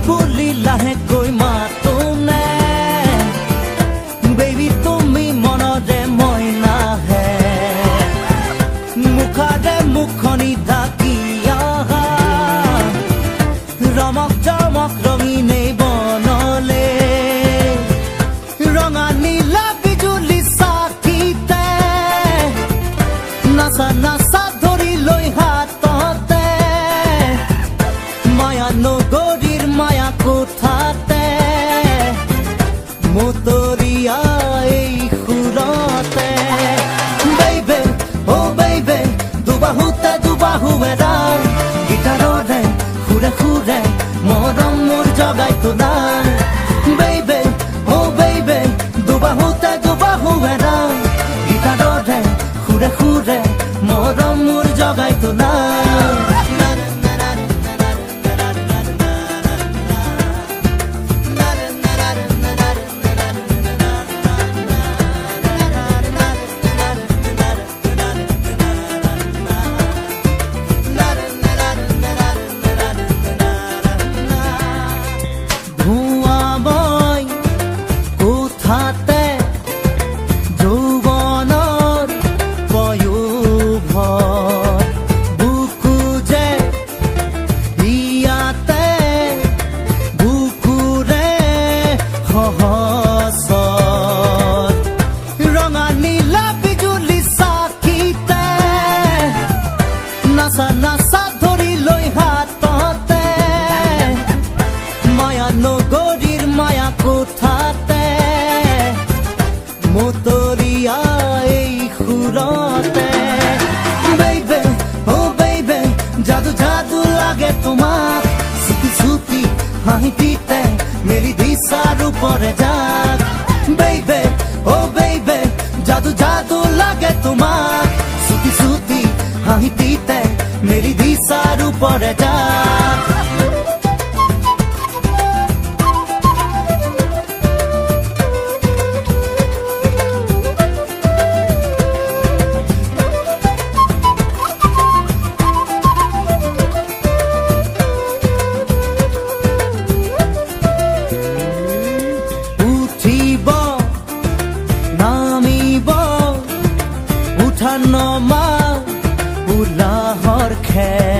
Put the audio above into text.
বুলি লাহেকৈ মাতো নে বেবী তুমি মনৰে মই নাহে মুখৰে মুখনি ঢাকি আহা ৰমক জমক ৰঙিনে বনলে ৰঙা নীলা বিজুলি চাকিতে নাচা নাচা ধৰি লৈ হাততে মায়া নগৰীৰ মায়া কোঠাতে মতৰিয়া এই সুৰতে বেইবে অ বেইবে দুবাহু এৰা গিটাৰৰে সুৰে সুৰে মৰম মোৰ জগাই তোলা বেইবে অ বেইবে দুবাহু এৰা গিটাৰৰে সুৰে সুৰে মৰম মোৰ জগাই তোলা ৰঙা নীলা বিজুলি চাকিতে নাচা নাচা ধৰি লৈ হাততে মায়া নগৰীৰ মায়া কোঠাতে মতৰিয়া এই সুৰতে বেইবে অ বেইবে জাদু জাদু লাগে তোমাক চুপি চুপি হাঁহিতে মেলি দিশাৰ ওপৰে যাক বেইবে অ বেইবে জাদু জাদু লাগে তোমাক চুপি চুপি হাঁহিতে মেলি দিশাৰ ওপৰে যাক উঠা নমা উলাহৰ খেল